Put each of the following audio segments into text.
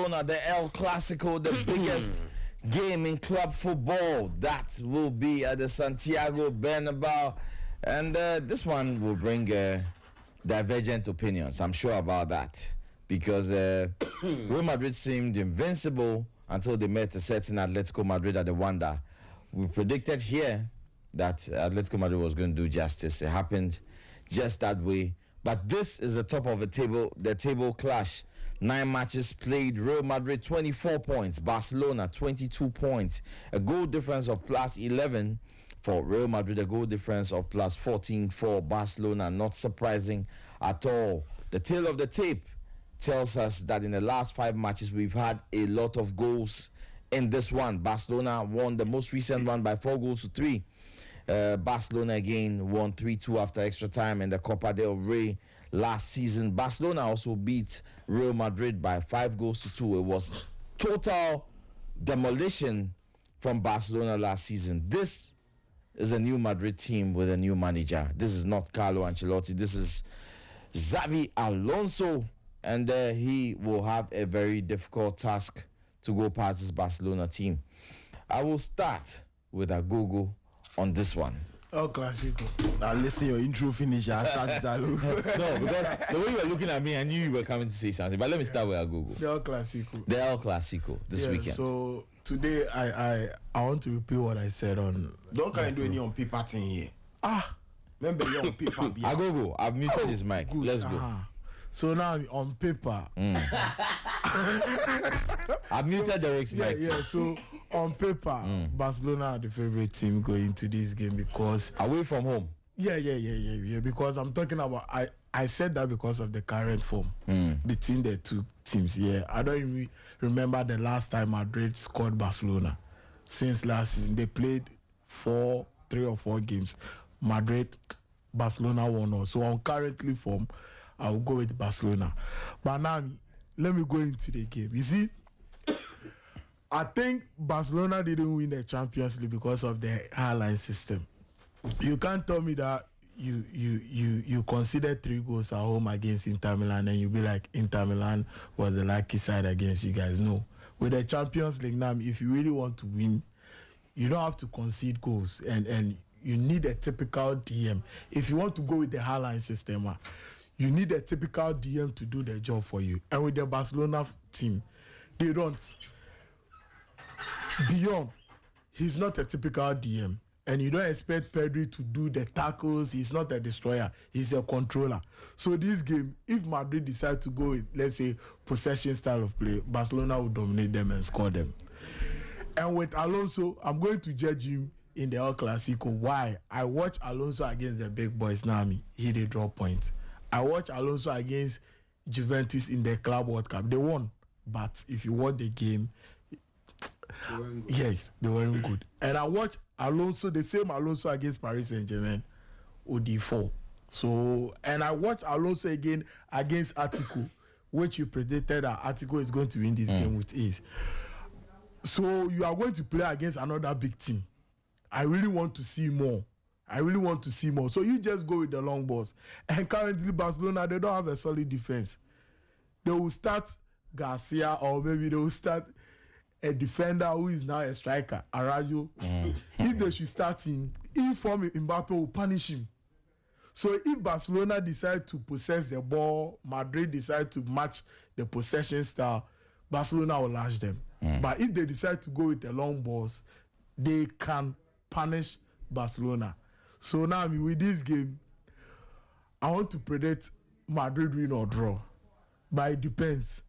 Barcelona, the El Clasico, the biggest game in club football. That will be at the Santiago Bernabeu. And this one will bring divergent opinions, I'm sure about that. Because Real Madrid seemed invincible until they met a certain Atletico Madrid at the Wanda. We predicted here that Atletico Madrid was going to do justice. It happened just that way. But this is the top of the table clash. 9 matches played. Real Madrid 24 points. Barcelona 22 points. A goal difference of plus 11 for Real Madrid. A goal difference of plus 14 for Barcelona. Not surprising at all. The tail of the tape tells us that in the last 5 matches we've had a lot of goals in this one. Barcelona won the most recent one by 4-3. Barcelona again won 3-2 after extra time in the Copa del Rey last season. Barcelona also beat Real Madrid by 5-2. It was total demolition from Barcelona last season. This is a new Madrid team with a new manager. This is not Carlo Ancelotti. This is Xabi Alonso, and he will have a very difficult task to go past this Barcelona team. I will start with a Google on this one. Oh, Clasico. Now listen, your intro finish. I start that. No, because the way you were looking at me, I knew you were coming to say something. But let me start with a Google. The El Clasico. The El Clasico this weekend. So today I want to repeat what I said on. Don't kind of do any on paper thing here. Remember you on paper. I go. I've muted his mic. Good. Let's go. So now on paper. I've muted Derek's mic. Yeah. So on paper, Barcelona are the favorite team going to this game because away from home. Yeah. Because I'm talking about I said that because of the current form between the two teams. Yeah, I don't even remember the last time Madrid scored Barcelona since last season. They played 3 or 4 games. Barcelona won all. So on currently form, I will go with Barcelona. But now, let me go into the game. You see, I think Barcelona didn't win the Champions League because of the highline system. You can't tell me that you consider 3 goals at home against Inter Milan and you be like Inter Milan was the lucky side against you guys. No. With the Champions League now, if you really want to win, you don't have to concede goals and you need a typical DM. If you want to go with the highline system, you need a typical DM to do the job for you. And with the Barcelona team, they don't. Dion, he's not a typical DM. And you don't expect Pedri to do the tackles. He's not a destroyer. He's a controller. So this game, if Madrid decide to go with, let's say, possession style of play, Barcelona will dominate them and score them. And with Alonso, I'm going to judge him in the El Clasico. Why? I watch Alonso against the big boys. Now, he did draw points. I watch Alonso against Juventus in the Club World Cup. They won. But if you watch the game, yes, they weren't good. And I watch Alonso, the same Alonso against Paris Saint-Germain, OD4. So, and I watch Alonso again against Atletico, which you predicted that Atletico is going to win this game with ease. So you are going to play against another big team. I really want to see more. So you just go with the long balls. And currently Barcelona, they don't have a solid defense. They will start Garcia, or maybe they will start a defender who is now a striker, Arajo. If they should start him, inform Mbappe will punish him. So if Barcelona decide to possess the ball, Madrid decide to match the possession style, Barcelona will lash them. But if they decide to go with the long balls, they can punish Barcelona. So now with this game, I want to predict Madrid win or draw. But it depends.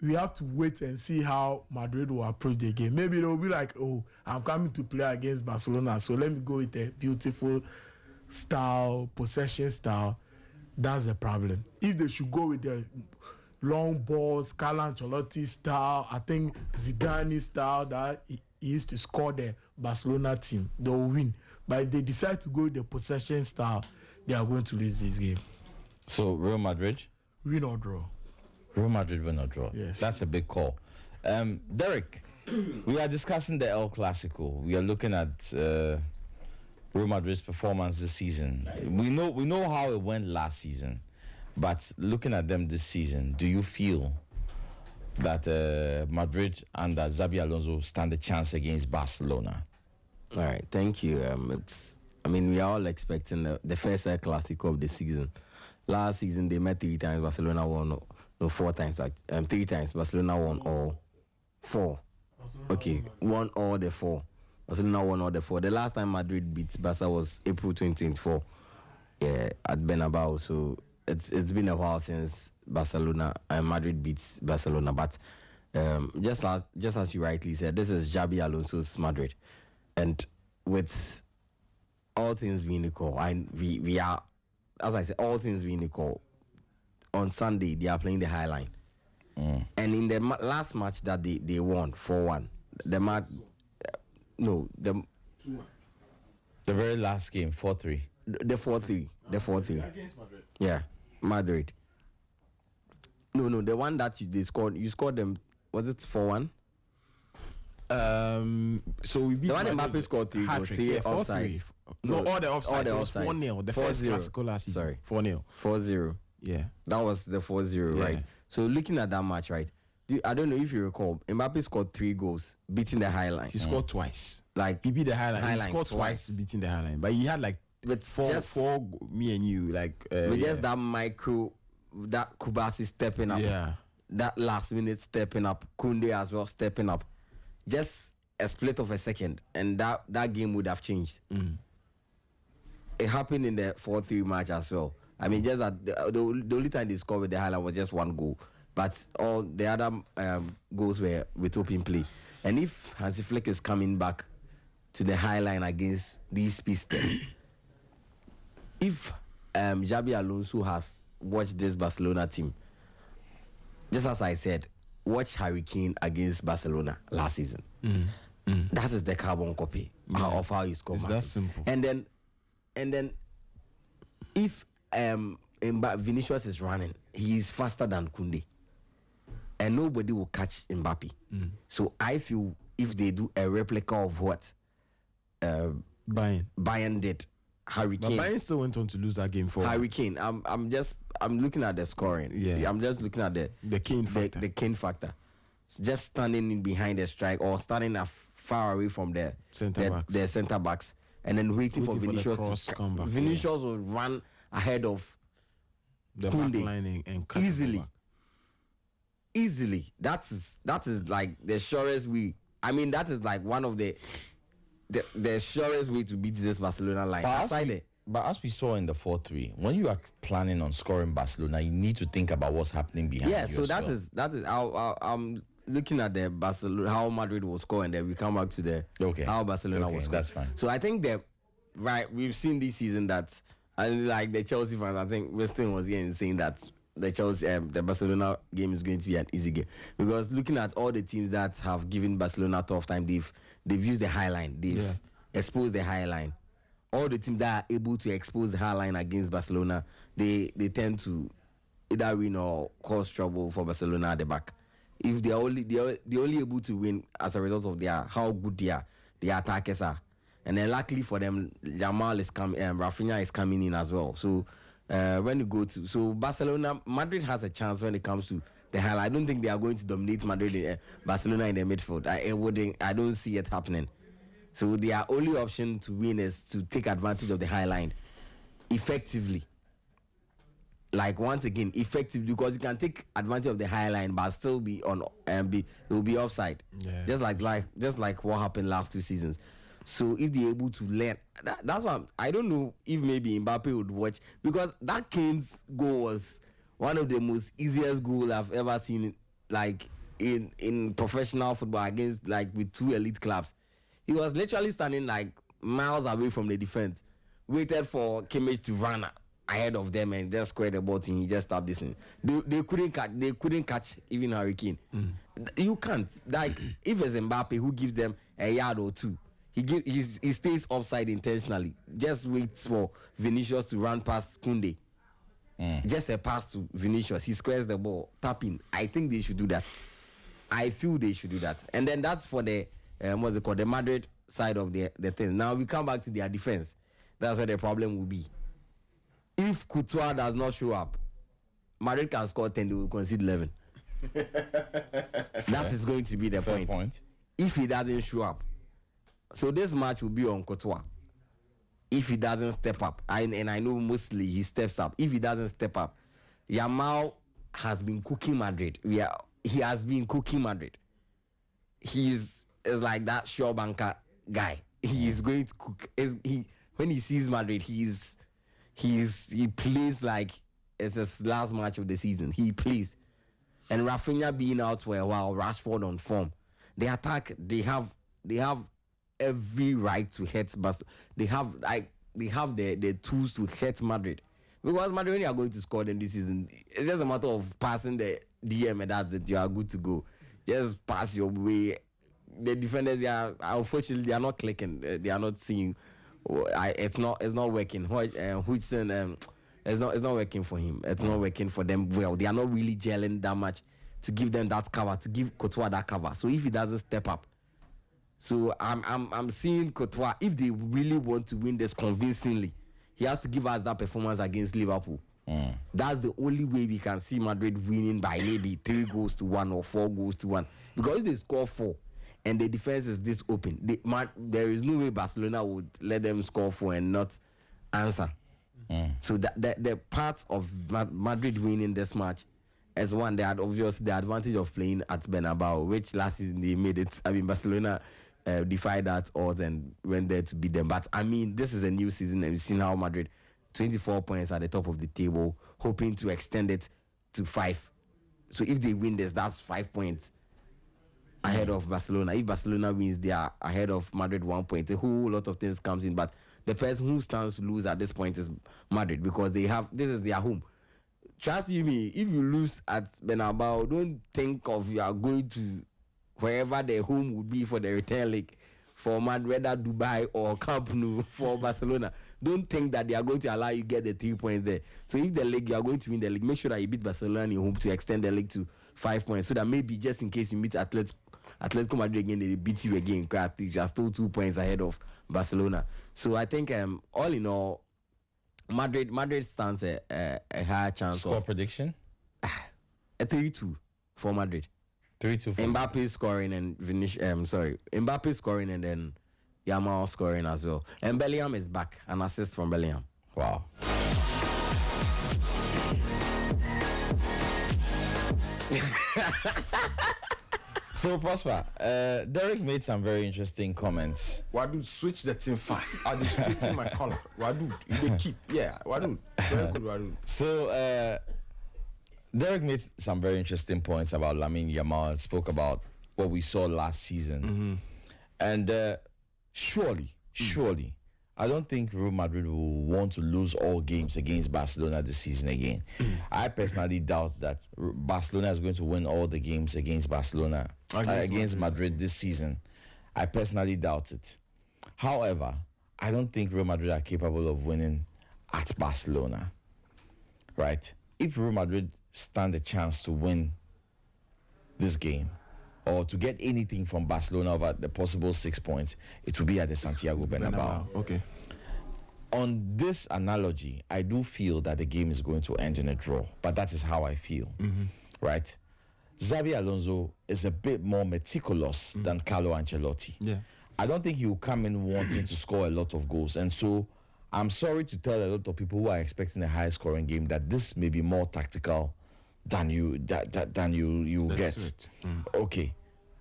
We have to wait and see how Madrid will approach the game. Maybe they'll be like, oh, I'm coming to play against Barcelona, so let me go with a beautiful style, possession style. That's the problem. If they should go with the long balls, Carlo Ancelotti style, I think Zidane style that he used to score the Barcelona team, they will win. But if they decide to go with the possession style, they are going to lose this game. So Real Madrid? Win or draw. Real Madrid win or draw. Yes. That's a big call. Derek, we are discussing the El Clasico. We are looking at Real Madrid's performance this season. We know how it went last season, but looking at them this season, do you feel that Madrid and Xabi Alonso stand a chance against Barcelona? All right, thank you. We are all expecting the first Clasico of the season. Last season they met 3 times. Barcelona won 4 times. 3 times. Barcelona won all 4. Okay, won all the 4. Barcelona won all the 4. The last time Madrid beat Barca was April 2024. Yeah, at Bernabeu. So it's been a while since Barcelona and Madrid beats Barcelona. But just as you rightly said, this is Xabi Alonso's Madrid, and with all things being equal, and we are, as I said, all things being equal, on Sunday they are playing the highline. And in the last match that they won 4-1, the match, the very last game 4-3. The 4-3. Against Madrid. Yeah, Madrid. No, the one that you scored them. Was it 4-1? So we beat The one Madrid. Mbappe scored 3 goals, 3 offsides. No, all the offsides. all the It was offsides. 4-0. The 4-0. first Clasico last season. Sorry. 4-0. 4-0. Yeah. That was the 4-0, Yeah. right? So looking at that match, right? I don't know if you recall, Mbappe scored 3 goals, beating the highline. He scored twice. Like He beat the highline. He Highline scored twice. twice, beating the highline. But he had like with four, me and you, like with just that micro, that Kubasi stepping up, yeah. that last minute stepping up, Koundé as well stepping up, just a split of a second, and that game would have changed. It happened in the 4-3 match as well. I mean, just that the only time they scored with the highlight was just 1 goal, but all the other goals were with open play. And if Hansi Flick is coming back to the highline against these pieces, if Xabi Alonso has watched this Barcelona team, just as I said, watch Harry Kane against Barcelona last season. That is the carbon copy of how you score. It's that simple. And then if Vinicius is running, he is faster than Koundé, and nobody will catch Mbappe. So I feel if they do a replica of what Bayern did, Harry But Kane. Bayern still went on to lose that game for Harry Kane. I'm looking at the scoring. Yeah. I'm just looking at the Kane factor. the Kane factor. It's just standing in behind the strike or standing far away from the center backs, and then waiting for Vinicius cross to come back. Vinicius will run ahead of the Koundé back line and cut easily. the back. Easily. That is like the surest way. I mean, that is like one of the surest way to beat this Barcelona line. But as we saw in the 4-3, when you are planning on scoring Barcelona, you need to think about what's happening behind you. Yeah, so as that well. is I'm looking at the Barcelona, how Madrid will score, and then we come back to the how Barcelona will score. That's fine. So I think that we've seen this season that, and like the Chelsea fans, I think Weston was here and saying that the Chelsea the Barcelona game is going to be an easy game, because looking at all the teams that have given Barcelona a tough time, they've used the high line, they've exposed the high line. All the teams that are able to expose the high line against Barcelona, they tend to either win or cause trouble for Barcelona at the back. If they're only able to win as a result of how good their attackers are, and then luckily for them, Jamal is coming, Rafinha is coming in as well. So when you go to Barcelona, Madrid has a chance when it comes to the highlight. I don't think they are going to dominate Barcelona in the midfield. I don't see it happening. So their only option to win is to take advantage of the high line effectively. Like once again, effectively, because you can take advantage of the high line but still be on it will be offside. Yeah. Just like what happened last 2 seasons. So if they're able to learn, that's why I don't know if maybe Mbappe would watch, because that Kane's goal was one of the most easiest goals I've ever seen, like in professional football against with 2 elite clubs. He was literally standing like miles away from the defense, waited for Kimmich to run ahead of them and just square the ball, and he just stopped this. They couldn't catch even Harry Kane. You can't. Like if it's Mbappe who gives them a yard or 2, he stays offside intentionally. Just waits for Vinicius to run past Koundé. Just a pass to Vinicius. He squares the ball, tapping. I think they should do that. I feel they should do that. And then that's for the the Madrid side of the thing. Now we come back to their defense. That's where the problem will be. If Courtois does not show up, Madrid can score 10, they will concede 11. That is going to be the point. If he doesn't show up, so this match will be on Courtois. If he doesn't step up, and I know mostly he steps up. If he doesn't step up, Yamal has been cooking Madrid. He has been cooking Madrid. Is like that sure banker guy. He is going to cook. When he sees Madrid, he plays like it's his last match of the season. He plays, and Rafinha being out for a while, Rashford on form. The attack, they have every right to hit, but they have the tools to hit Madrid. Because Madrid, when you are going to score them this season, it's just a matter of passing the DM and that's it. You are good to go. Just pass your way. The defenders, unfortunately, they are not clicking. They are not seeing. It's not working. Hudson, it's not working for him. It's not working for them well. They are not really gelling that much to give them that cover, to give Courtois that cover. So if he doesn't step up, so I'm seeing Courtois, if they really want to win this convincingly, he has to give us that performance against Liverpool. That's the only way we can see Madrid winning by maybe 3-1 or 4-1. Because if they score 4 and the defense is this open, there is no way Barcelona would let them score 4 and not answer. So the part of Madrid winning this match is one, they had obviously the advantage of playing at Bernabeu, which last season they made it. I mean, Barcelona defied that odds and went there to beat them. But I mean, this is a new season and we've seen how Madrid, 24 points at the top of the table, hoping to extend it to 5. So if they win this, that's 5 points ahead of Barcelona. If Barcelona wins, they are ahead of Madrid 1 point. A whole lot of things comes in, but the person who stands to lose at this point is Madrid because this is their home. Trust you me, if you lose at Bernabeu, don't think of you are going to wherever their home would be for the return leg for Madrid, whether Dubai or Camp Nou for Barcelona. Don't think that they are going to allow you get the 3 points there. So if the league, you are going to win the league, make sure that you beat Barcelona in your home to extend the league to 5 points. So that maybe just in case you meet Atletico Madrid again, they beat you again. You are still 2 points ahead of Barcelona. So I think all in all, Madrid stands a higher chance. Score prediction? A 3-2 for Madrid. 3-2 for Mbappe scoring and Mbappe scoring and then Yamal scoring as well. And Bellingham is back. An assist from Bellingham. Wow. So Prosper, Derek made some very interesting comments. Wadu, switch the team fast. I'll be splitting my color. Wadu, you keep. Yeah, Wadu. Very good, Wadu. So Derek made some very interesting points about Lamine Yamal, spoke about what we saw last season. And surely, I don't think Real Madrid will want to lose all games against Barcelona this season again. I personally doubt that Barcelona is going to win all the games against Barcelona, against Madrid this season. I personally doubt it. However, I don't think Real Madrid are capable of winning at Barcelona, right? If Real Madrid stand a chance to win this game or to get anything from Barcelona over the possible 6 points, it will be at the Santiago Bernabeu. Okay. On this analogy, I do feel that the game is going to end in a draw, but that is how I feel, right? Xabi Alonso is a bit more meticulous than Carlo Ancelotti. Yeah. I don't think he will come in wanting to score a lot of goals, and so I'm sorry to tell a lot of people who are expecting a high-scoring game that this may be more tactical than you get. Right. Okay.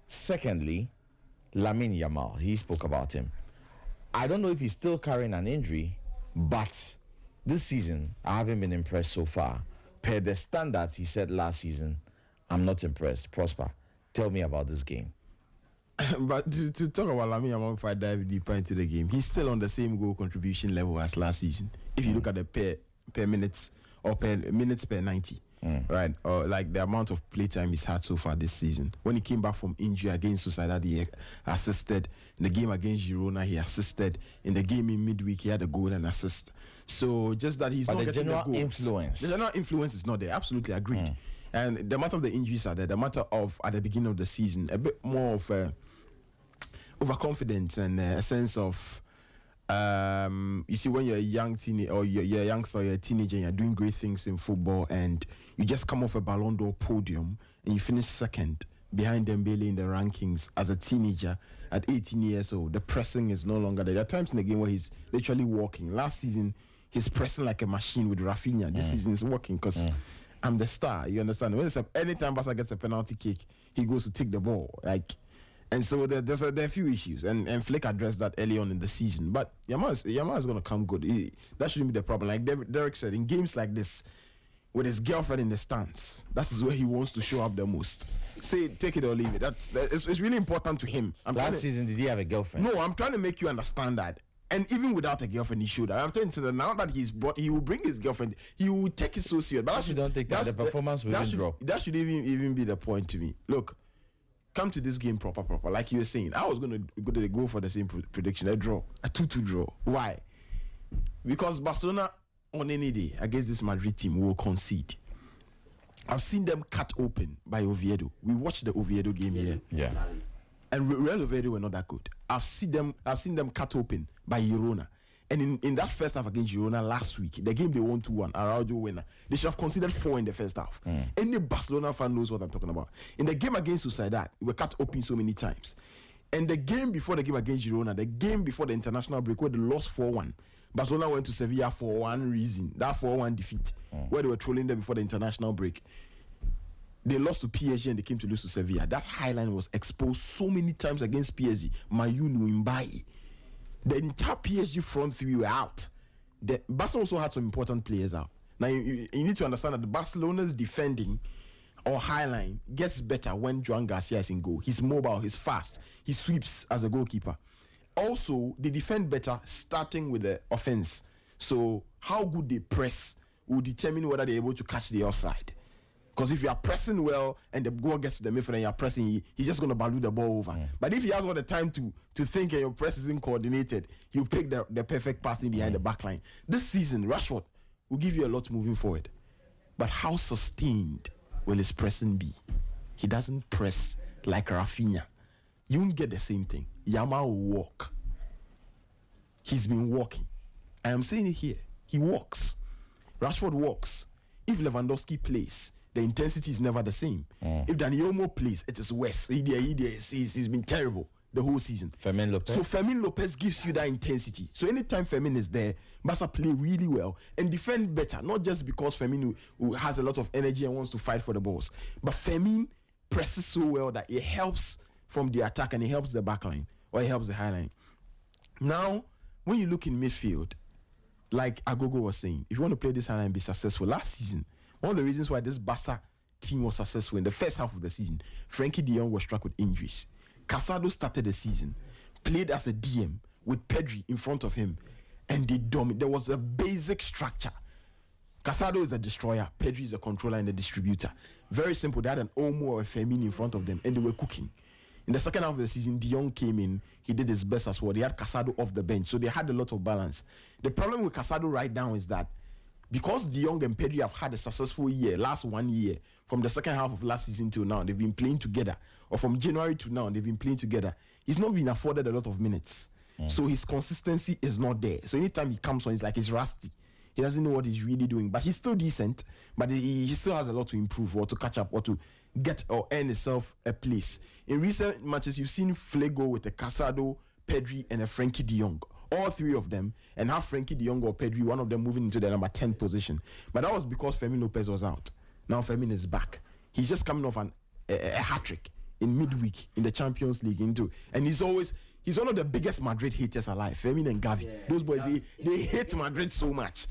Secondly, Lamine Yamal, he spoke about him. I don't know if he's still carrying an injury, but this season I haven't been impressed so far. Per the standards he said last season, I'm not impressed. Prosper, tell me about this game. But to talk about Lamine Yamal, if I dive deeper into the game, he's still on the same goal contribution level as last season. If you look at the per minutes or per minutes per 90, right? Or like the amount of playtime he's had so far this season. When he came back from injury against Sociedad, he assisted. In the game against Girona, he assisted. In the game in midweek, he had a goal and assist. So just that he's not getting the goals. The general influence is not there. Absolutely agreed. And the matter of the injuries are there. The matter of at the beginning of the season, a bit more of overconfidence and a sense of you see, when you're a young teenager or you're a youngster, you're a teenager, and you're doing great things in football, and you just come off a Ballon d'Or podium and you finish second behind Dembele in the rankings as a teenager at 18 years old. The pressing is no longer there. There are times in the game where he's literally walking. Last season, he's pressing like a machine with Rafinha. This season is working because I'm the star. You understand? Anytime Barca gets a penalty kick, he goes to take the ball. And so there are a few issues, and Flick addressed that early on in the season. But Yamal is going to come good. That shouldn't be the problem. Like Derek said, in games like this, with his girlfriend in the stands, that is where he wants to show up the most. Take it or leave it. It's really important to him. Last season, did he have a girlfriend? No, I'm trying to make you understand that. And even without a girlfriend, he should. I'm telling you that now that he will bring his girlfriend. He will take it so serious. But you don't take that. The performance will drop. That should even be the point to me. Look, come to this game proper. Like you were saying, I was going to go for the same prediction. A draw, a 2-2 draw. Why? Because Barcelona on any day against this Madrid team will concede. I've seen them cut open by Oviedo. We watched the Oviedo game here. Yeah. And Real Oviedo were not that good. I've seen them cut open by Girona. And in that first half against Girona last week, the game they won 2-1, Araujo winner. They should have conceded 4 in the first half. Any Barcelona fan knows what I'm talking about. In the game against Sociedad, we were cut open so many times. And the game before the game against Girona, the game before the international break, where they lost 4-1, Barcelona went to Sevilla for one reason, that 4-1 defeat, where they were trolling them before the international break. They lost to PSG and they came to lose to Sevilla. That highline was exposed so many times against PSG. Mayunu, Mbaye. The entire PSG front three were out. Barcelona also had some important players out. Now, you need to understand that Barcelona's defending or highline gets better when Joan Garcia is in goal. He's mobile, he's fast, he sweeps as a goalkeeper. Also, they defend better starting with the offense. So, how good they press will determine whether they're able to catch the offside. Because if you are pressing well and the goal gets to the midfield and you're pressing, he's just going to balloon the ball over. But if he has all the time to think and your press isn't coordinated, he'll pick the perfect passing behind the back line. This season, Rashford will give you a lot moving forward. But how sustained will his pressing be? He doesn't press like Rafinha. You won't get the same thing. Yamal will walk. He's been walking. I am saying it here. He walks. Rashford walks. If Lewandowski plays, the intensity is never the same. If Dani Olmo plays, it is worse. He's been terrible the whole season. Fermin Lopez. So Fermin Lopez gives you that intensity. So anytime Fermin is there, Barca play really well and defend better. Not just because Fermin who has a lot of energy and wants to fight for the balls, but Fermin presses so well that it helps from the attack and it helps the back line or it helps the high line. Now, when you look in midfield, like Agogo was saying, if you want to play this high line and be successful, last season, one of the reasons why this Barca team was successful in the first half of the season, Frankie de Jong was struck with injuries. Casado started the season, played as a DM with Pedri in front of him, and they dominated. There was a basic structure. Casado is a destroyer, Pedri is a controller and a distributor. Very simple. They had an Olmo or a Fermin in front of them, and they were cooking. In the second half of the season, De Jong came in. He did his best as well. They had Casado off the bench, so they had a lot of balance. The problem with Casado right now is that because De Jong and Pedri have had a successful year, last 1 year, from the second half of last season till now, they've been playing together. Or from January to now, they've been playing together. He's not been afforded a lot of minutes. So his consistency is not there. So anytime he comes on, it's like he's rusty. He doesn't know what he's really doing. But he's still decent. But he still has a lot to improve or to catch up or to get or earn himself a place. In recent matches, you've seen Flick go with a Casado, Pedri, and a Frankie de Jong. All three of them, and have Frankie de Jong or Pedri, one of them moving into the number 10 position. But that was because Fermin Lopez was out. Now Fermin is back. He's just coming off a hat-trick in midweek in the Champions League. And he's one of the biggest Madrid haters alive, Fermin and Gavi. Those boys, they hate Madrid so much.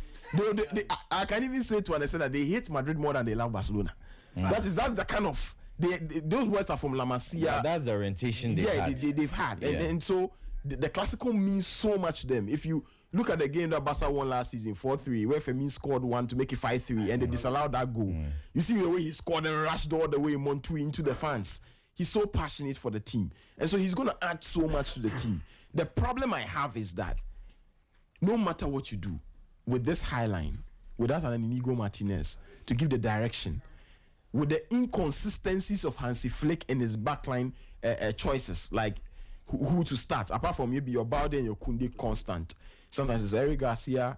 I can even say to an extent that they hate Madrid more than they love Barcelona. That's the kind of... those boys are from La Masia. Yeah, that's the orientation they've had. Yeah. And so the Clasico means so much to them. If you look at the game that Barca won last season, 4-3, where Fermin scored one to make it 5-3, and they disallowed that goal. You see the way he scored and rushed all the way Montu into the fans. He's so passionate for the team. And so he's going to add so much to the team. The problem I have is that no matter what you do with this high line, without an Inigo Martinez to give the direction, with the inconsistencies of Hansi Flick and his backline choices, like who to start, apart from maybe your Balde and your Kunde constant. Sometimes it's Eric Garcia,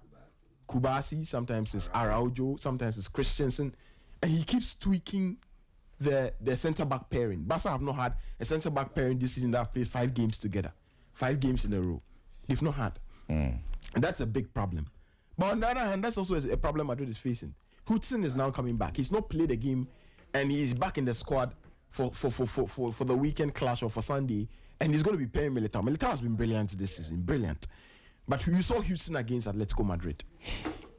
Kubasi, sometimes it's Araujo, sometimes it's Christensen, and he keeps tweaking the centre back pairing. Barca have not had a centre back pairing this season that have played 5 games together, 5 games in a row. They've not had, and that's a big problem. But on the other hand, that's also a problem Madrid is facing. Hudson is now coming back. He's not played a game, and he's back in the squad for the weekend clash or for Sunday, and he's going to be playing Militao. Militao has been brilliant this season, brilliant. But you saw Hudson against Atletico Madrid.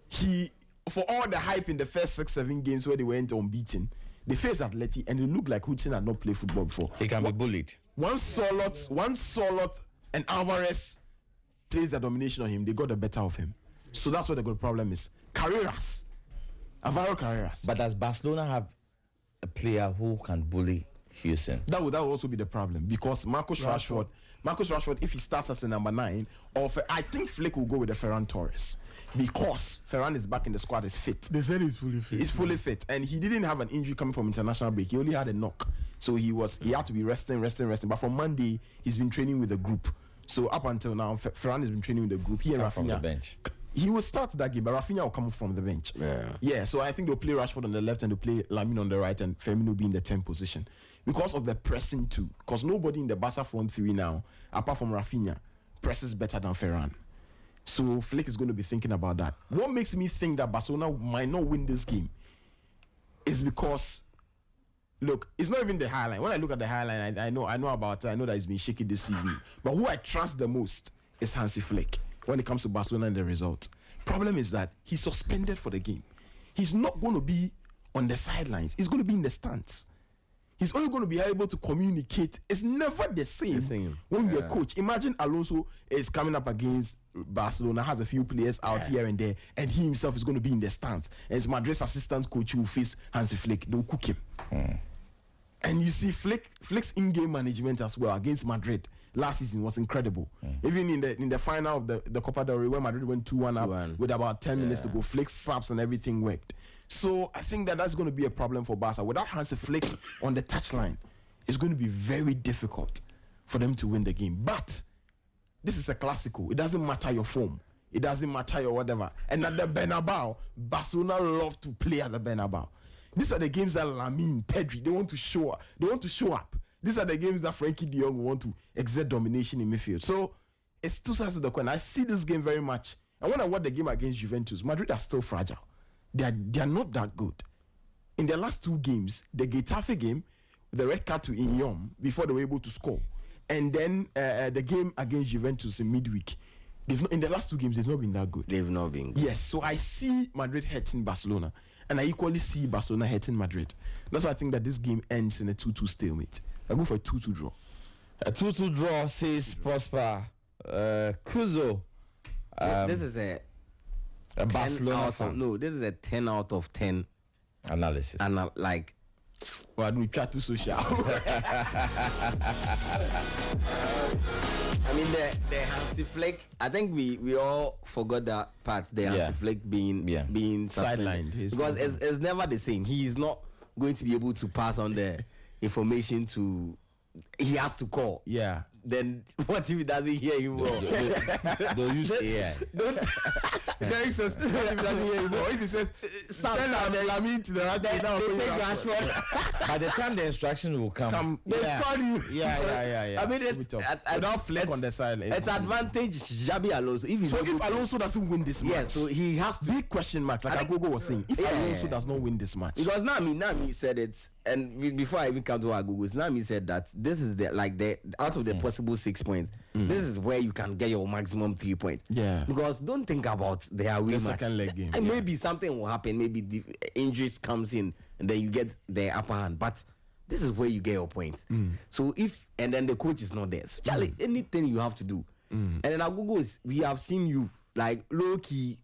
He, for all the hype in the first 6-7 games where they went unbeaten, they faced Atleti, and it looked like Hudson had not played football before. He can be bullied. Once Solot and Alvarez plays the domination on him, they got the better of him. So that's what the good problem is. Carreras. Alvaro Carreras. But does Barcelona have a player who can bully Houston? That would also be the problem, because Marcus Rashford, if he starts as a number 9, I think Flick will go with the Ferran Torres, because Ferran is back in the squad, is fit. They said he's fully fit. He's fully fit, and he didn't have an injury coming from international break. He only had a knock, so he had to be resting. But from Monday, he's been training with the group. So up until now, Ferran has been training with the group. He and Rafinha from the bench. He will start that game, but Rafinha will come from the bench. Yeah. So I think they'll play Rashford on the left and they'll play Lamine on the right, and Firmino will be in the 10th position because of the pressing too. Because nobody in the Barca front 3 now, apart from Rafinha, presses better than Ferran. So Flick is going to be thinking about that. What makes me think that Barcelona might not win this game is because, look, it's not even the highline. When I look at the highline, I know that it's been shaky this season. But who I trust the most is Hansi Flick when it comes to Barcelona and the result. Problem is that he's suspended for the game. He's not going to be on the sidelines. He's going to be in the stands. He's only going to be able to communicate. It's never the same when you're a coach. Imagine Alonso is coming up against Barcelona, has a few players out here and there, and he himself is going to be in the stands. And it's Madrid's assistant coach who will face Hansi Flick. They'll cook him. And you see Flick's in-game management as well against Madrid last season was incredible. Even in the final of the Copa del Rey, where Madrid went 2-1 up with about 10 minutes to go, Flick's subs and everything worked. So I think that's going to be a problem for Barca. Without Hansi Flick on the touchline, it's going to be very difficult for them to win the game. But this is a Clasico. It doesn't matter your form. It doesn't matter your whatever. And at the Bernabeu, Barcelona love to play at the Bernabeu. These are the games that Lamine, Pedri, they want to show up. They want to show up. These are the games that Frankie de Jong want to exert domination in midfield. So it's two sides of the coin. I see this game very much. And when I watch the game against Juventus, Madrid are still fragile. They are not that good. In their last 2 games, the Getafe game, the red card to Inyom before they were able to score, and then the game against Juventus in midweek, in the last 2 games, they've not been that good. They've not been good. Yes, so I see Madrid hurting Barcelona, and I equally see Barcelona hurting Madrid. That's why I think that this game ends in a 2-2 stalemate. I go for a 2-2 draw. A 2-2 draw, says Prosper. Kuzo. This is a Barcelona fan. No, this is a 10 out of 10 analysis. And like, well, we try to social. I mean, the Hansi Flick, I think we all forgot that part. The Hansi Flick being sidelined. Because it's never the same. He is not going to be able to pass on the information to. He has to call. Yeah. Then what if he doesn't hear you more? Don't use AI. Derek says, what if he doesn't hear you more? If he says, tell Lamine to the right way now, by the time the instruction will come, they'll call you. Yeah. I mean, without Flick on the side. It's advantage Xabi Alonso. If Alonso doesn't win this match, so he has to. Big question marks, like Agogo was saying. If Alonso does not win this match, because Nami said it, and before I even come to Agogo, Nami said that this is the out of the possible 6 points, this is where you can get your maximum 3 points. Yeah. Because don't think about the away match. Second leg game. And maybe something will happen. Maybe the injuries comes in, and then you get the upper hand. But this is where you get your points. So and then the coach is not there. So Charlie, anything you have to do. And then Agogo is, we have seen you like low key.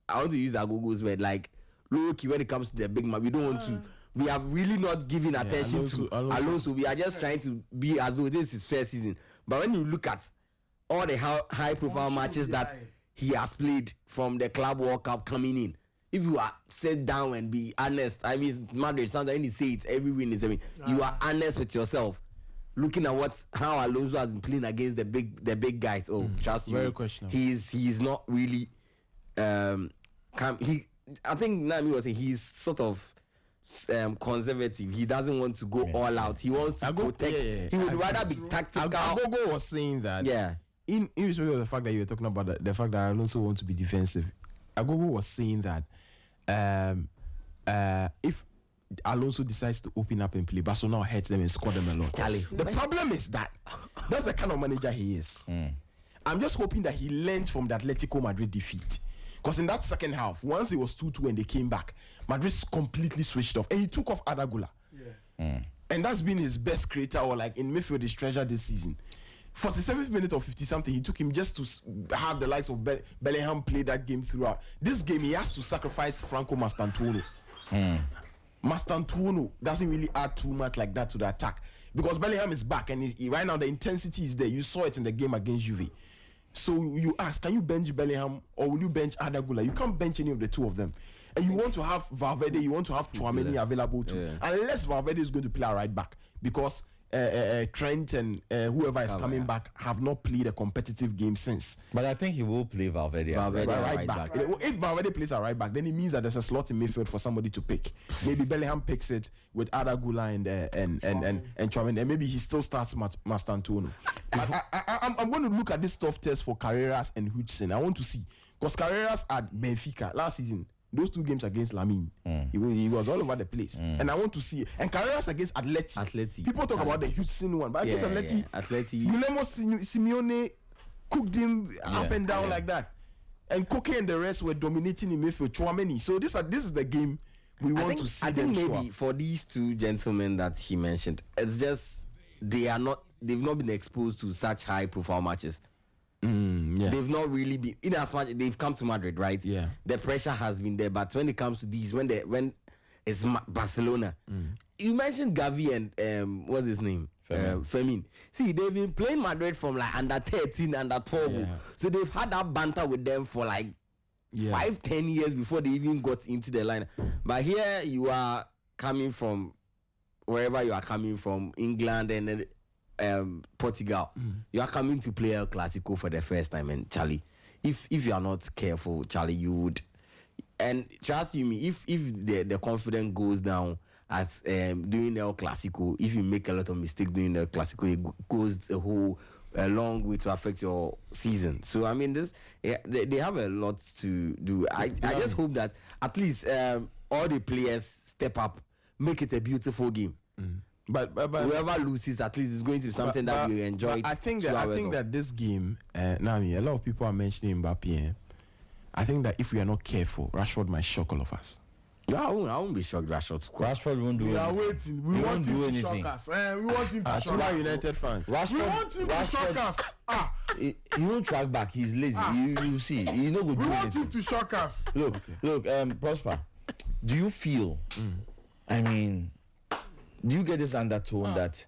I want to use Agogo's word, like low key when it comes to the big man. We don't want to. We have really not given attention to Alonso. We are just trying to be as though this is first season. But when you look at all the high profile matches that he has played from the Club World Cup coming in, if you are sit down and be honest, I mean, Madrid, sometimes they say it's every win is a win. You are honest with yourself, looking at how Alonso has been playing against the big guys. Oh, trust you, very questionable. He's not really. I think Nami was saying he's sort of conservative. He doesn't want to go all out. He wants to protect. He would rather be tactical. Agogo was saying that. Yeah. In respect of the fact that you were talking about the fact that Alonso wants to be defensive, Agogo was saying that if Alonso decides to open up and play, Barcelona hurts them and score them a lot. The problem is that that's the kind of manager he is. I'm just hoping that he learned from the Atletico Madrid defeat. Because in that second half, once it was 2-2 and they came back, Madrid completely switched off. And he took off Adagula. And that's been his best creator, or like in midfield, his treasure this season. 47th minute or 50-something, he took him just to have the likes of Bellingham play that game throughout. This game, he has to sacrifice Franco Mastantuono. Mastantuono doesn't really add too much like that to the attack. Because Bellingham is back, and right now the intensity is there. You saw it in the game against Juve. So you ask, can you bench Bellingham or will you bench Adagula? You can't bench any of the two of them. And you want to have Valverde, you want to have Tchouaméni available too. Unless Valverde is going to play a right back, because Trent and whoever is coming back have not played a competitive game since. But I think he will play Valverde right back. If Valverde plays a right back, then it means that there's a slot in midfield for somebody to pick. Maybe Bellingham picks it with Adagula and Tchouaméni, and maybe he still starts Mastantuono. I'm going to look at this tough test for Carreras and Hudson. I want to see, because Carreras at Benfica last season, those two games against Lamine, he was all over the place. And I want to see, and Carreras against Atleti. People talk about the Hudson one, but against Atleti, Guillermo Simeone cooked him up and down like that. And Koke and the rest were dominating in midfield. Tchouaméni. So this is the game we want to see. I think maybe for these two gentlemen that he mentioned, it's just they've not been exposed to such high profile matches. They've not really been, in as much they've come to Madrid, right? Yeah, the pressure has been there, but when it comes to these, when it's Barcelona, you mentioned Gavi and what's his name, Fermin. See, they've been playing Madrid from like under 13, under 12, so they've had that banter with them for like 5-10 years before they even got into the line. But here you are coming from wherever you are coming from, England and Portugal, you are coming to play El Clasico for the first time, and Charlie, if you are not careful, Charlie, you would, and trust you me, if the confidence goes down at doing El Clasico, if you make a lot of mistakes doing El Clasico, it goes a long way to affect your season. So I mean, they have a lot to do. I just hope that at least all the players step up, make it a beautiful game. But whoever loses, at least it's going to be something that we enjoy. I think that this game, Nami, a lot of people are mentioning Mbappé. I think that if we are not careful, Rashford might shock all of us. I won't be shocked. Rashford won't do anything. We are waiting. We want him to shock us. We want him to shock us. United fans. We want him to shock us. He won't track back. He's lazy. You see. He no good. We want him to shock us. Look. Prosper. Do you feel? I mean, do you get this undertone that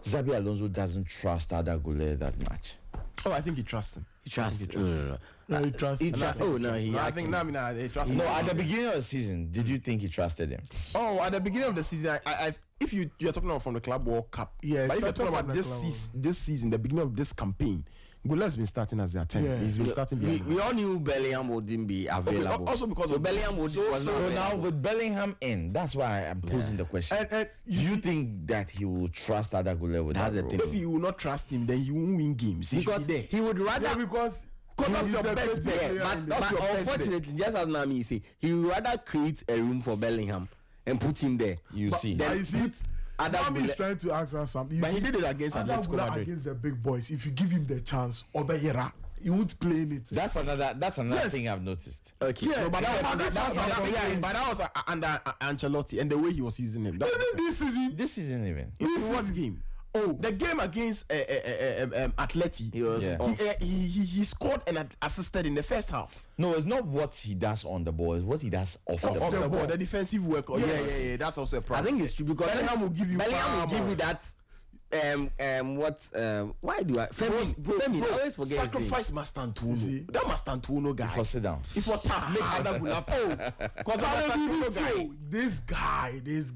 Xabi Alonso doesn't trust Adagula that much? Oh, I think he trusts him. He trusts him. He trusts him. I think he trusts him. No, at the beginning of the season, did you think he trusted him? Oh, at the beginning of the season, if you're talking about from the Club World Cup, but if you're talking about this season, the beginning of this campaign, Gula's been starting as their 10. He's been starting. We all knew Bellingham wouldn't be available. Okay, also because of Bellingham was so now with Bellingham in, that's why I'm posing the question. Do you think that he will trust Adagula with that role? If you will not trust him, then you won't win games. Because he would rather because that's your best bet. But unfortunately, just as Nami say, he would rather create a room for Bellingham and put him there. You see. Nami is trying to ask us something. But he did it against Atletico Madrid. Against the big boys. If you give him the chance, Obeyera, he won't play in it. That's another thing I've noticed. Okay. Yeah, but that was under Ancelotti and the way he was using him. This season even. What game? Oh, the game against Atleti. He scored and assisted in the first half. No, it's not what he does on the ball. It's what he does off the ball. The defensive work. Yeah. That's also a problem. I think it's true because Bellingham will give you that. Why do I? Femi, I always forget. Sacrifice Mastantuono. That Mastantuono guy. For sit down. If what make Adagula This guy. It's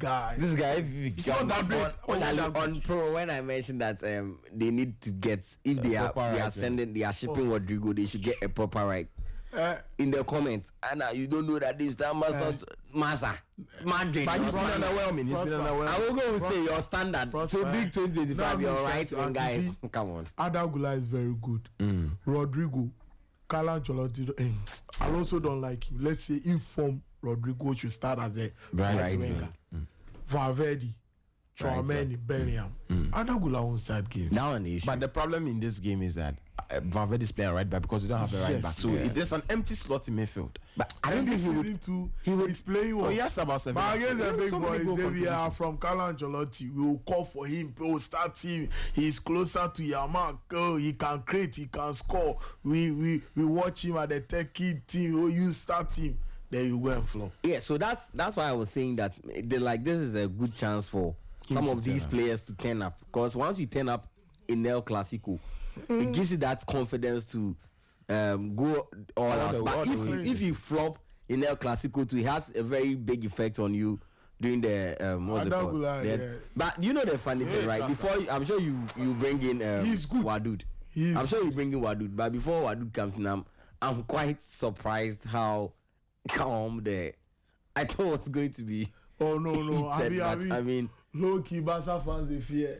not that big. On Pro, when I mentioned that they need to get, if they are sending, they are shipping Rodrigo, they should get a proper right in the comments, and you don't know that this time Madrid. But he's been underwhelming. He's been underwhelming. I was going to say your standard. So big 2025, you're right, and guys, come on. Adagula is very good. Rodrigo, Carlo Ancelotti, Alonso don't like him. Let's say inform Rodrigo should start as a right winger. Valverde, Tchouaméni, Bellingham. Adagula won't start games. Now an issue. But the problem in this game is that Valverde is playing right back because they don't have a right back. So there's an empty slot in midfield. But I don't think he's playing well. Oh, yes, about 7. But against the big boys, Xabi from Carlo Ancelotti, we will call for him. We will start him. He's closer to your mark. Oh, he can create. He can score. We watch him at the techie team. Oh, you start him. Then you go and flop. Yeah, so that's why I was saying that this is a good chance for some of these players to turn up. Because once you turn up in El Clasico, it gives you that confidence to go all out. But if you flop in El Clasico too, it has a very big effect on you during the what's it called? But you know the funny thing, right? Before I'm sure you bring in he's good. Wadud. I'm sure you bring in Wadud, but before Wadud comes in, I'm quite surprised how calm I thought it was going to be. Oh no! I mean, low key Barca fans they fear.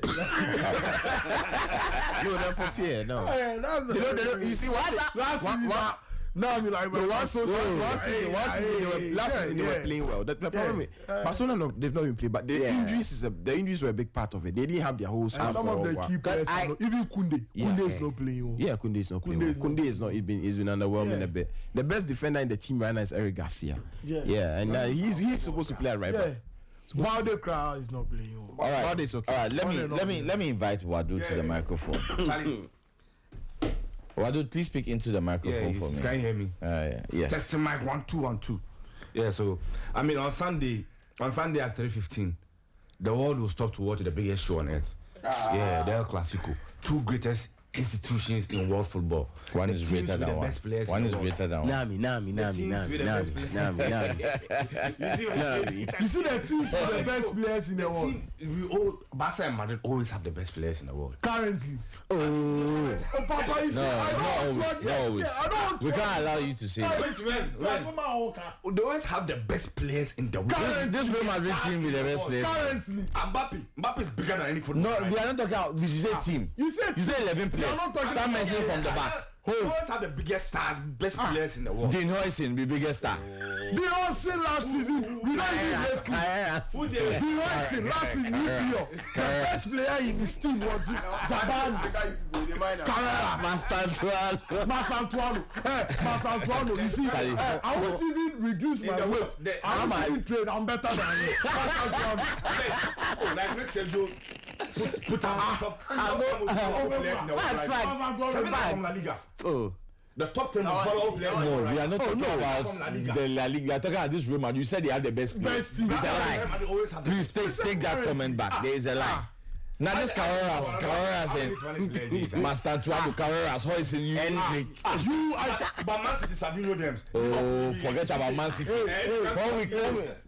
No, they're for fear. No. You see what? Last season, no, I mean like last season they were playing well. The problem is Barcelona they've not been playing, but the injuries were a big part of it. They didn't have their whole squad. Some of the key players, even Koundé is not playing. Yeah, Koundé is not playing. Koundé is not. He's been underwhelming a bit. The best defender in the team right now is Eric Garcia. Yeah, and he's supposed to play at right back. Balde crowd is not playing. All right, Balde is okay. All right, let me invite Wadu to the microphone. Wadu, please speak into the microphone for me. Can you hear me? Yes. Testing mic 1 2 1 2. Yeah, so I mean on Sunday at 3:15, the world will stop to watch the biggest show on earth. Yeah, the El Clasico. 2 greatest institutions in world football. One is greater than one. One is greater than one. Nami. You see the teams with the best players in the world. Barca and Madrid always have the best players in the world. Currently. Papa, you see, not always. We can't allow you to say that. They always have the best players in the world. This Real Madrid team with the best players. Currently. Mbappe is bigger than any football. No, we are not talking about. Did you say team? You say 11 players. Start mentioning from the back. They always have the biggest stars, best players in the world. Dean Huijsen be biggest star. Dean Huijsen last season, we don't even let him. Dean Huijsen last season, the best player in his team was Zaban. Masantuano. You see, I won't even reduce my weight. I'm even trained. I'm better than you. Masantuano. Like Rick Sergio. Put on top players in the world. Oh. The top 10 football players. No, we are not talking about the La Liga. We are talking about this Real Madrid. You said they have the best players. It's a lie. Please take that comment back. There is a lie. Now this Carreras and Mastantuano, Carreras, Huijsen, but Man City Savino them. Oh, forget about Man City.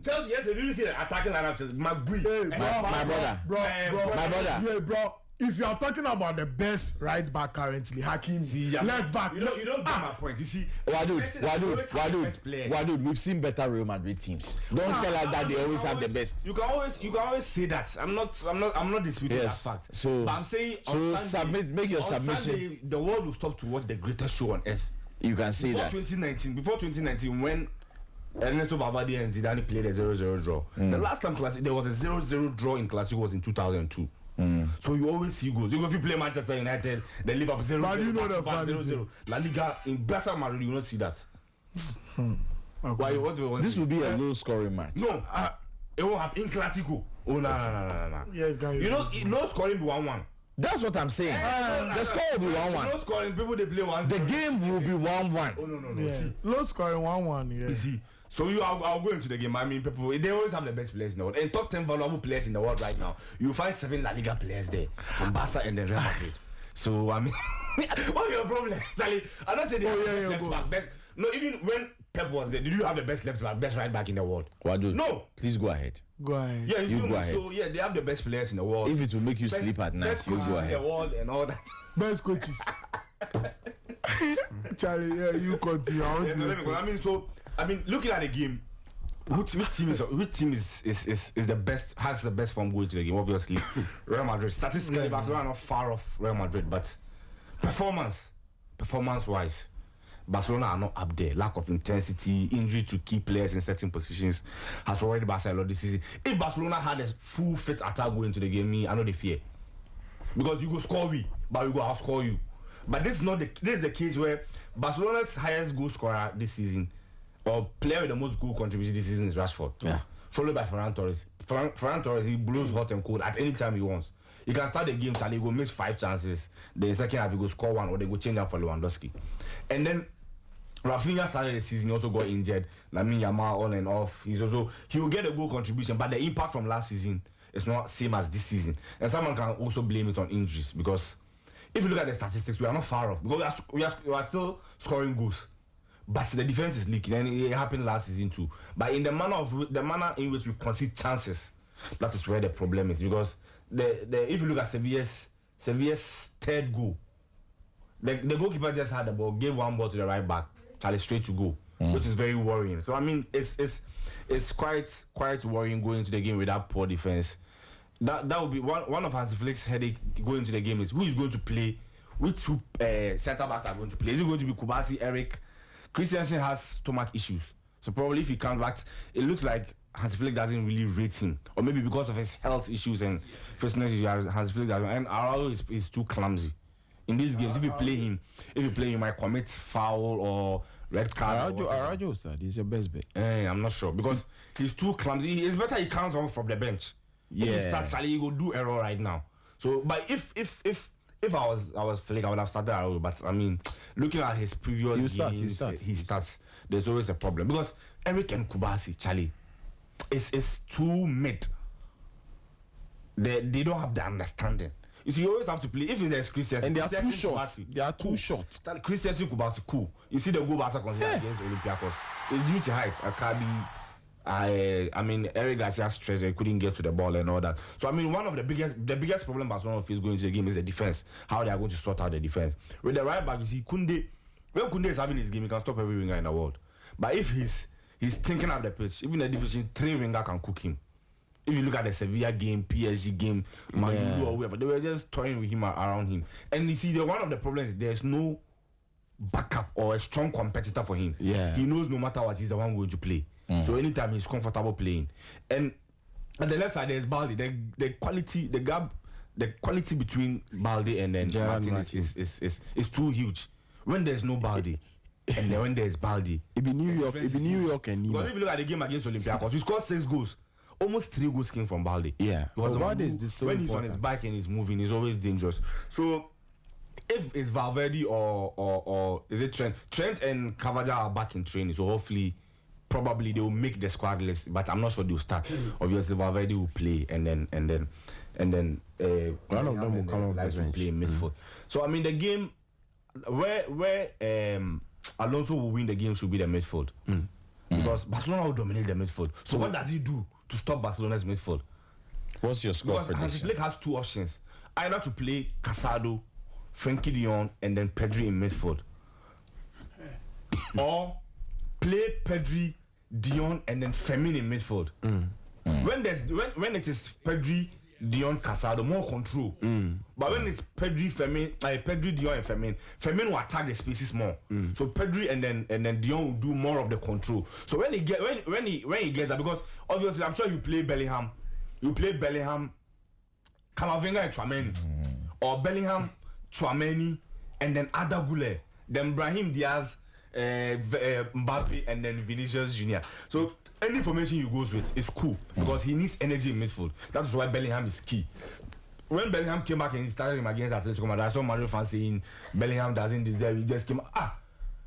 Chelsea, yes, they really see the attacking lineup. My brother. Bro. If you are talking about the best right back currently, Hakimi, left back. You don't get my point. You see, Wadud, we've seen better Real Madrid teams. Don't tell us that they always have the best. You can always say that. I'm not disputing that fact. So, but I'm saying on Sunday, make your submission. Sunday, the world will stop to watch the greatest show on earth. You can say that. Before 2019, when Ernesto Valverde and Zidane played a 0-0 draw, the last time there was a 0-0 draw in Clasico was in 2002. So you always see goals. If you play Manchester United, then Liverpool 0-0, La Liga in Barca Madrid, you don't see that. Okay. Why? This will be a low scoring match. No, it won't happen in Clasico. Oh no. Yeah, no scoring be 1-1. That's what I'm saying. The score will be 1-1. No scoring, people they play 1-0. The game will be 1-1. Oh no. Yeah. See, low scoring 1-1. Yeah. You see. So I'll go into the game. I mean, people they always have the best players in the world. And top 10 valuable players in the world right now. You'll find 7 La Liga players there from Barca and then Real Madrid. So I mean, what's your problem, Charlie? I don't say they have the best left back. Best. No, even when Pep was there, did you have the best left back, best right back in the world? Wadu, no. Please go ahead. Go ahead. Yeah, you go ahead. So yeah, they have the best players in the world. If it will make you sleep at night, you go ahead. In the world and all that. Best coaches. Charlie, yeah, you continue. I mean, looking at the game, which team is the best, has the best form going to the game? Obviously, Real Madrid. Statistically, Barcelona are not far off Real Madrid, but performance-wise, Barcelona are not up there. Lack of intensity, injury to key players in certain positions has already Barcelona this season. If Barcelona had a full fit attack going to the game, I know they fear. Because you go score we, but we go outscore you. But this is the case where Barcelona's highest goal scorer this season, or player with the most goal contribution this season, is Rashford. Yeah. Followed by Ferran Torres. Ferran Torres, he blows hot and cold at any time he wants. He can start the game, Charlie, he go miss 5 chances. The second half, he go score 1, or they go change up for Lewandowski. And then Rafinha started the season, he also got injured. Lamine Yamal on and off. He will get a goal contribution, but the impact from last season is not same as this season. And someone can also blame it on injuries, because if you look at the statistics, we are not far off, because we are still scoring goals. But the defense is leaking, and it happened last season too. But in the manner in which we concede chances, that is where the problem is. Because if you look at Sevilla's third goal, the goalkeeper just had the ball, gave one ball to the right back, Charlie, straight to goal, which is very worrying. So I mean, it's quite worrying going into the game with that poor defense. That would be one of Hansi Flick's headache going into the game is who is going to play, which two centre backs are going to play. Is it going to be Kubasi, Eric? Christensen has stomach issues, so probably if he comes back, it looks like Hansi Flick doesn't really rate him, or maybe because of his health issues and fitness issues, Hansi Flick doesn't. And Araujo is too clumsy in these games. If you play him, you might commit foul or red card. Araujo, sir, he's your best bet. I'm not sure, because he's too clumsy. It's better he comes on from the bench. Yeah. If he starts, Charlie, he will do error right now. So, but if I was Flick, I would have started Araujo. But I mean, looking at his previous games, he starts. There's always a problem, because Eric and Kubasi, Charlie, it's too mid. They don't have the understanding. You see, you always have to play. If there's Christensen, and they are too short. They are too short. Christensen, Kubasi, cool. You see the goal Barca considered against Olympiacos. It's due to height. Akabi. I mean, Eric Garcia stressed, he couldn't get to the ball and all that. So I mean, one of the biggest problem Barcelona face going to the game is the defense. How they are going to sort out the defense. With the right back, you see, when Koundé is having his game, he can stop every winger in the world. But if he's thinking up the pitch, even the division 3 winger can cook him. If you look at the Sevilla game, PSG game, Man U or whoever, they were just toying with him around him. And you see, one of the problems is there's no backup or a strong competitor for him. Yeah. He knows no matter what, he's the one going to play. So anytime he's comfortable playing. And at the left side there's Balde. The quality between Balde and then Martin is too huge. When there's no Balde and then when there's Balde, it be New York and Nima. Because if you look at the game against Olympiacos, we scored 6 goals. Almost 3 goals came from Balde. Yeah. Balde is this so when important. He's on his bike and he's moving, he's always dangerous. So if it's Valverde or is it Trent and Cavaja are back in training, so hopefully probably they will make the squad list, but I'm not sure they'll start. Obviously, Valverde will play, and then one of them will come off the bench. Play in midfield. So I mean, the game where Alonso will win the game should be the midfield, because Barcelona will dominate the midfield. So what does he do to stop Barcelona's midfield? What's your score prediction? Hansi Flick has 2 options: either to play Casado, Frenkie de Jong, and then Pedri in midfield, or play Pedri, Dion, and then Fermin in midfield. When it is Pedri, Dion, Casado, more control. But when it's Pedri, Dion, and Fermin will attack the spaces more. So Pedri and then Dion will do more of the control. So when he gets that, because obviously I'm sure you play Bellingham, Camavinga and Tchouaméni, or Bellingham, Tchouaméni, and then Arda Güler, then Brahim Diaz, Mbappe, and then Vinicius Junior. So any formation he goes with is cool, because he needs energy in midfield. That's why Bellingham is key. When Bellingham came back and he started him against Atletico Madrid, I saw Madrid fans saying Bellingham doesn't deserve. He just came.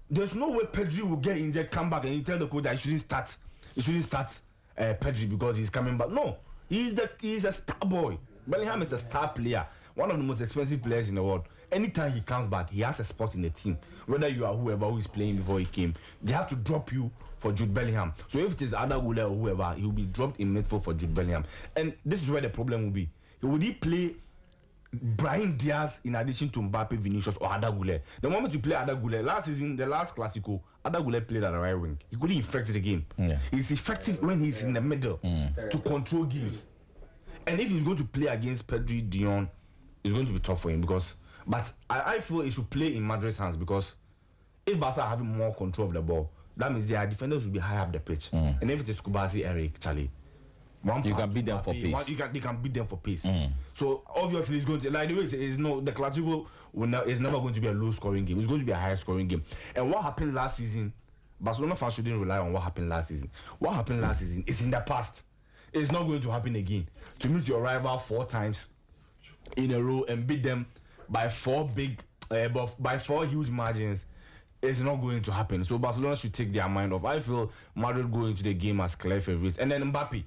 There's no way Pedri will get injured, come back, and he tell the coach that he shouldn't start Pedri because he's coming back. No, he's a star boy. Bellingham is a star player, one of the most expensive players in the world. Anytime he comes back, he has a spot in the team. Whether you are whoever who is playing before he came, they have to drop you for Jude Bellingham. So if it is Arda Güler or whoever, he will be dropped in midfield for Jude Bellingham. And this is where the problem will be. Would he play Brahim Diaz in addition to Mbappe, Vinicius, or Arda Güler. The moment you play Arda Güler, last season, the last Clasico, Arda Güler played at the right wing. He couldn't affect the game. Yeah. He's effective when he's in the middle to control games. And if he's going to play against Pedri, Dion, it's going to be tough for him because. But I feel he should play in Madrid's hands because if Barca are having more control of the ball, that means their defenders will be high up the pitch. And if it is Kubasi, Eric, Charlie, you can beat them for pace. They can beat them for pace. So obviously it's going to like the way it's no the Clasico is never going to be a low scoring game. It's going to be a high scoring game. And what happened last season, Barcelona fans shouldn't rely on what happened last season. What happened last season is in the past. It's not going to happen again. To meet your rival 4 times in a row and beat them by 4 huge margins. It's not going to happen. So Barcelona should take their mind off. I feel Madrid go into the game as clear favorites. And then Mbappe,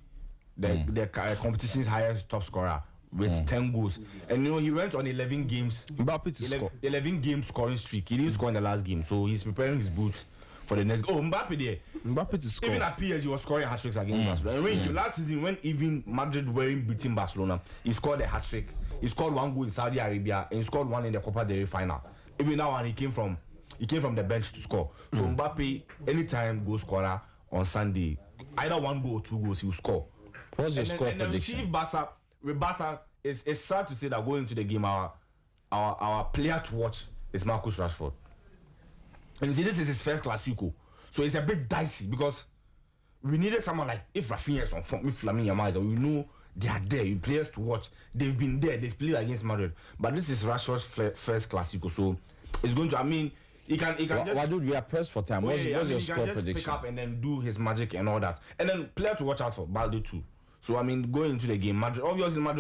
the competition's highest top scorer with 10 goals. And you know, he went on 11 games. Mbappe to score. 11 game scoring streak. He didn't score in the last game. So he's preparing his boots for the next. Oh, Mbappe there. Mbappe to score. Even at PSG, he was scoring hat-tricks against Barcelona. And last season, when even Madrid weren't beating Barcelona, he scored a hat-trick. He scored 1 goal in Saudi Arabia and he scored 1 in the Copa del Rey final. Even now, and he came from the bench to score. So Mbappe, anytime goal scorer on Sunday, either 1 goal or 2 goals, he will score. What's your score prediction? With Barca, it's sad to say that going into the game, our player to watch is Marcus Rashford. And you see, this is his first Clasico, so it's a bit dicey because we needed someone like if Rafinha is on front with Lamine Yamal, we know they are there. You players to watch. They've been there. They've played against Madrid, but this is Rashford's first Clasico, so it's going to. I mean, he can just. Why dude, we are pressed for time. What's your score prediction? He can just pick up and then do his magic and all that, and then player to watch out for Balde too. So I mean, going into the game, Madrid obviously are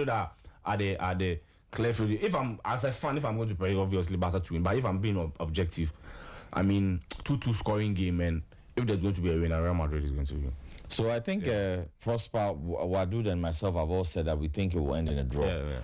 the clear favorite. If I'm as a fan, if I'm going to play, obviously Barca to win. But if I'm being objective, I mean 2-2 scoring game, and if there's going to be a winner, Real Madrid is going to win. So I think Prosper, Wadud, and myself have all said that we think it will end in a draw. Yeah.